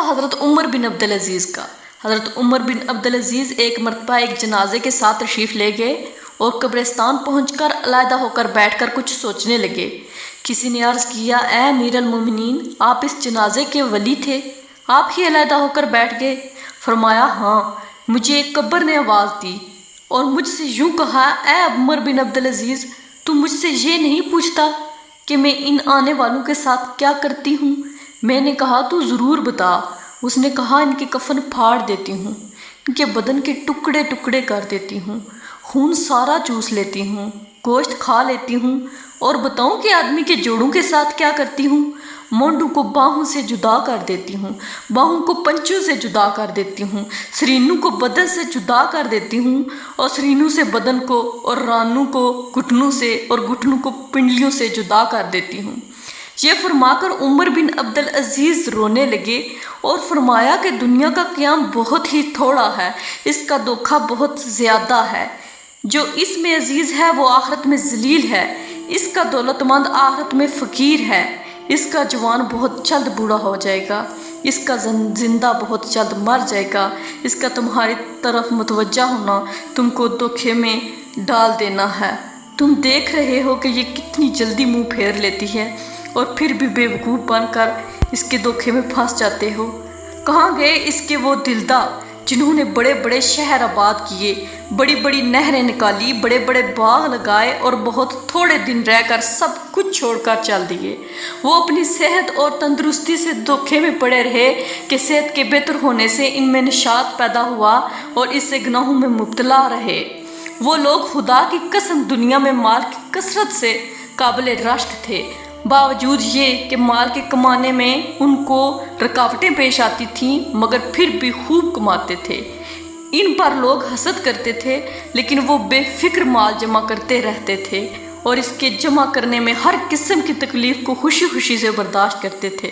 حضرت عمر بن عبد العزیز کا۔ حضرت عمر بن عبد العزیز ایک مرتبہ ایک جنازے کے ساتھ تشریف لے گئے اور قبرستان پہنچ کر علیحدہ ہو کر بیٹھ کر کچھ سوچنے لگے۔ کسی نے عرض کیا، اے امیر المومنین، آپ اس جنازے کے ولی تھے، آپ ہی علیحدہ ہو کر بیٹھ گئے؟ فرمایا، ہاں، مجھے ایک قبر نے آواز دی اور مجھ سے یوں کہا، اے عمر بن عبد العزیز، تم مجھ سے یہ نہیں پوچھتا کہ میں ان آنے والوں کے ساتھ کیا کرتی ہوں؟ میں نے کہا، تو ضرور بتا۔ اس نے کہا، ان کے کفن پھاڑ دیتی ہوں، ان کے بدن کے ٹکڑے ٹکڑے کر دیتی ہوں، خون سارا چوس لیتی ہوں، گوشت کھا لیتی ہوں، اور بتاؤں کہ آدمی کے جوڑوں کے ساتھ کیا کرتی ہوں؟ مونڈوں کو باہوں سے جدا کر دیتی ہوں، باہوں کو پنچوں سے جدا کر دیتی ہوں، سرینوں کو بدن سے جدا کر دیتی ہوں، اور سرینوں سے بدن کو، اور رانوں کو گھٹنوں سے، اور گھٹنوں کو پنڈلیوں سے جدا کر دیتی ہوں۔ یہ فرما کر عمر بن عبد العزیز رونے لگے اور فرمایا کہ دنیا کا قیام بہت ہی تھوڑا ہے، اس کا دھوکہ بہت زیادہ ہے۔ جو اس میں عزیز ہے وہ آخرت میں ذلیل ہے، اس کا دولت مند آخرت میں فقیر ہے، اس کا جوان بہت جلد بوڑھا ہو جائے گا، اس کا زندہ بہت جلد مر جائے گا، اس کا تمہاری طرف متوجہ ہونا تم کو دھوکے میں ڈال دینا ہے۔ تم دیکھ رہے ہو کہ یہ کتنی جلدی منہ پھیر لیتی ہے، اور پھر بھی بے وقوف بن کر اس کے دھوکے میں پھنس جاتے ہو۔ کہاں گئے اس کے وہ دلدا جنہوں نے بڑے بڑے شہر آباد کیے، بڑی بڑی نہریں نکالی، بڑے بڑے باغ لگائے، اور بہت تھوڑے دن رہ کر سب کچھ چھوڑ کر چل دیے؟ وہ اپنی صحت اور تندرستی سے دھوکے میں پڑے رہے کہ صحت کے بہتر ہونے سے ان میں نشاط پیدا ہوا اور اس سے گناہوں میں مبتلا رہے۔ وہ لوگ خدا کی قسم دنیا میں مال کی کثرت سے قابل رشک تھے، باوجود یہ کہ مال کے کمانے میں ان کو رکاوٹیں پیش آتی تھیں، مگر پھر بھی خوب کماتے تھے۔ ان پر لوگ حسد کرتے تھے، لیکن وہ بے فکر مال جمع کرتے رہتے تھے اور اس کے جمع کرنے میں ہر قسم کی تکلیف کو خوشی خوشی سے برداشت کرتے تھے۔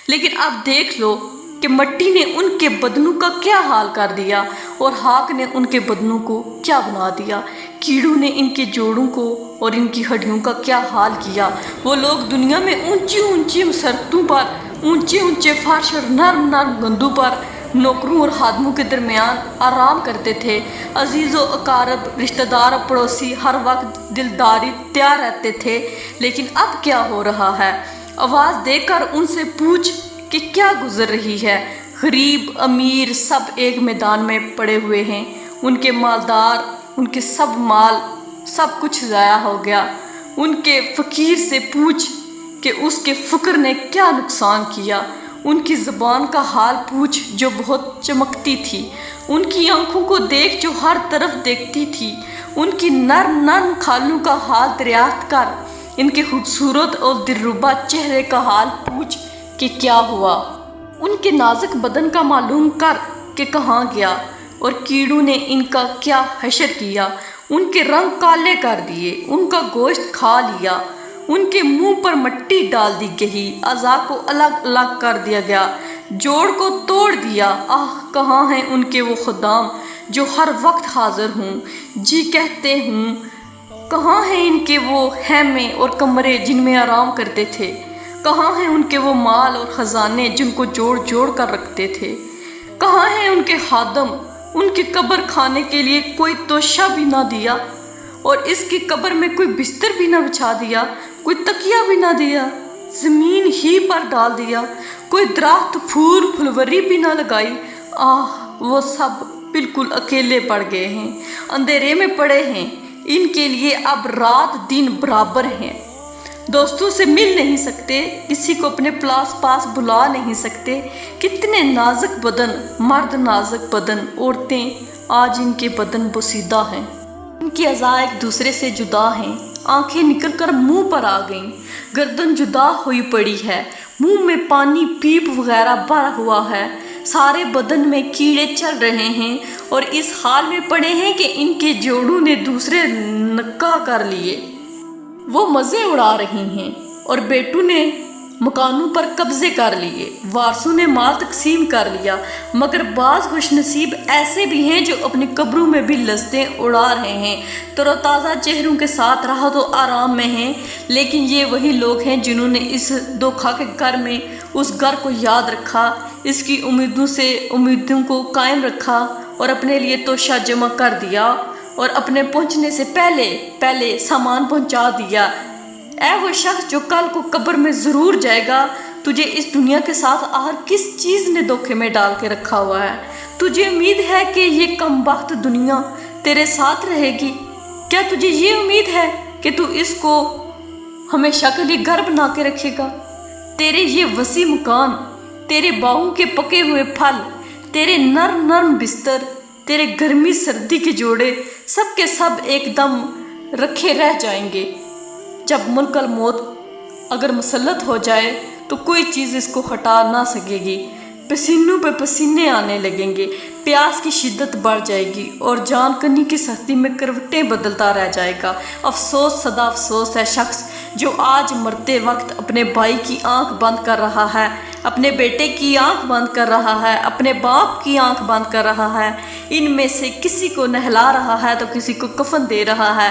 لیکن اب دیکھ لو کہ مٹی نے ان کے بدنوں کا کیا حال کر دیا اور خاک نے ان کے بدنوں کو کیا بنا دیا، کیڑوں نے ان کے جوڑوں کو اور ان کی ہڈیوں کا کیا حال کیا۔ وہ لوگ دنیا میں اونچی اونچی سڑکوں پر، اونچے اونچے فرش اور نرم نرم گندوں پر نوکروں اور خادموں کے درمیان آرام کرتے تھے۔ عزیز و اقارب، رشتہ دار اور پڑوسی ہر وقت دلداری تیار رہتے تھے۔ لیکن اب کیا ہو رہا ہے؟ آواز دے کر ان سے پوچھ کہ کیا گزر رہی ہے۔ غریب امیر سب ایک میدان میں پڑے ہوئے ہیں، ان کے مالدار، ان کے سب مال، سب کچھ ضائع ہو گیا۔ ان کے فقیر سے پوچھ کہ اس کے فقر نے کیا نقصان کیا۔ ان کی زبان کا حال پوچھ جو بہت چمکتی تھی، ان کی آنکھوں کو دیکھ جو ہر طرف دیکھتی تھی، ان کی نرم نرم کھالوں کا حال دریافت کر، ان کے خوبصورت اور دلربا چہرے کا حال پوچھ کہ کیا ہوا۔ ان کے نازک بدن کا معلوم کر کہ کہاں گیا، اور کیڑوں نے ان کا کیا حشر کیا۔ ان کے رنگ کالے کر دیے، ان کا گوشت کھا لیا، ان کے منہ پر مٹی ڈال دی گئی، اعضاء کو الگ الگ کر دیا گیا، جوڑ کو توڑ دیا۔ آہ، کہاں ہیں ان کے وہ خدام جو ہر وقت حاضر ہوں، جی کہتے ہوں؟ کہاں ہیں ان کے وہ خیمے اور کمرے جن میں آرام کرتے تھے؟ کہاں ہیں ان کے وہ مال اور خزانے جن کو جوڑ جوڑ کر رکھتے تھے؟ کہاں ہیں ان کے خادم؟ ان کی قبر کھانے کے لیے کوئی توشہ بھی نہ دیا، اور اس کی قبر میں کوئی بستر بھی نہ بچھا دیا، کوئی تکیہ بھی نہ دیا، زمین ہی پر ڈال دیا، کوئی درخت پھول پھلوری بھی نہ لگائی۔ آہ، وہ سب بالکل اکیلے پڑ گئے ہیں، اندھیرے میں پڑے ہیں، ان کے لیے اب رات دن برابر ہیں۔ دوستوں سے مل نہیں سکتے، کسی کو اپنے پاس بلا نہیں سکتے۔ کتنے نازک بدن، مرد نازک بدن، عورتیں آج ان کے بدن بوسیدہ ہیں، ان کی اعضاء ایک دوسرے سے جدا ہیں، آنکھیں نکل کر منہ پر آ گئیں، گردن جدا ہوئی پڑی ہے، منہ میں پانی پیپ وغیرہ بھرا ہوا ہے، سارے بدن میں کیڑے چل رہے ہیں، اور اس حال میں پڑے ہیں کہ ان کے جوڑوں نے دوسرے نکاح کر لیے۔ وہ مزے اڑا رہی ہیں، اور بیٹوں نے مکانوں پر قبضے کر لیے، وارثوں نے مال تقسیم کر لیا، مگر بعض خوش نصیب ایسے بھی ہیں جو اپنی قبروں میں بھی لذتیں اڑا رہے ہیں، تر و تازہ چہروں کے ساتھ راحت و آرام میں ہیں۔ لیکن یہ وہی لوگ ہیں جنہوں نے اس دھوکھا کے گھر میں اس گھر کو یاد رکھا، اس کی امیدوں کو قائم رکھا اور اپنے لیے توشہ جمع کر دیا اور اپنے پہنچنے سے پہلے سامان پہنچا دیا۔ اے وہ شخص جو کل کو قبر میں ضرور جائے گا، تجھے اس دنیا کے ساتھ آخر کس چیز نے دھوکے میں ڈال کے رکھا ہوا ہے؟ تجھے امید ہے کہ یہ کم بخت دنیا تیرے ساتھ رہے گی؟ کیا تجھے یہ امید ہے کہ تو اس کو ہمیشہ کے لیے گھر بنا کے رکھے گا؟ تیرے یہ وسیع مکان، تیرے باغوں کے پکے ہوئے پھل، تیرے نرم بستر، تیرے گرمی سردی کے جوڑے، سب کے سب ایک دم رکھے رہ جائیں گے۔ جب ملک الموت اگر مسلط ہو جائے تو کوئی چیز اس کو ہٹا نہ سکے گی۔ پسینوں پہ پسینے آنے لگیں گے، پیاس کی شدت بڑھ جائے گی اور جان کنی کی سختی میں کروٹیں بدلتا رہ جائے گا۔ افسوس، صدا افسوس ہے شخص جو آج مرتے وقت اپنے بھائی کی آنکھ بند کر رہا ہے، اپنے بیٹے کی آنکھ بند کر رہا ہے، اپنے باپ کی آنکھ بند کر رہا ہے۔ ان میں سے کسی کو نہلا رہا ہے تو کسی کو کفن دے رہا ہے،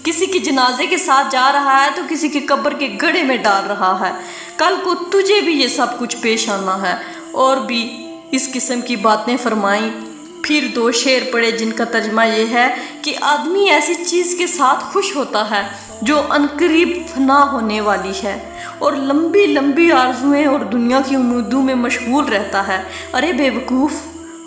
کسی کی جنازے کے ساتھ جا رہا ہے تو کسی کی قبر کے گڑھے میں ڈال رہا ہے۔ کل کو تجھے بھی یہ سب کچھ پیش آنا ہے۔ اور بھی اس قسم کی باتیں فرمائیں۔ پھر دو شعر پڑھے جن کا ترجمہ یہ ہے کہ آدمی ایسی چیز کے ساتھ خوش ہوتا ہے جو عنقریب فنا ہونے والی ہے اور لمبی آرزوئیں اور دنیا کی امیدوں میں مشغول رہتا ہے۔ ارے بے وقوف،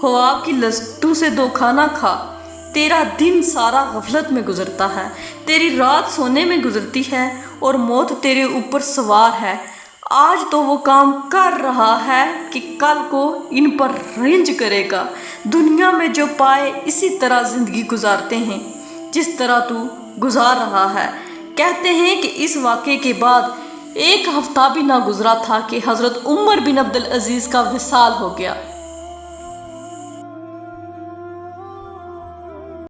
خواب کی لذتوں سے دھوکہ نہ کھا۔ تیرا دن سارا غفلت میں گزرتا ہے، تیری رات سونے میں گزرتی ہے اور موت تیرے اوپر سوار ہے۔ آج تو وہ کام کر رہا ہے کہ کل کو ان پر رنج کرے گا۔ دنیا میں جو پائے اسی طرح زندگی گزارتے ہیں جس طرح تو گزار رہا ہے۔ کہتے ہیں کہ اس واقعے کے بعد ایک ہفتہ بھی نہ گزرا تھا کہ حضرت عمر بن عبدالعزیز کا وصال ہو گیا۔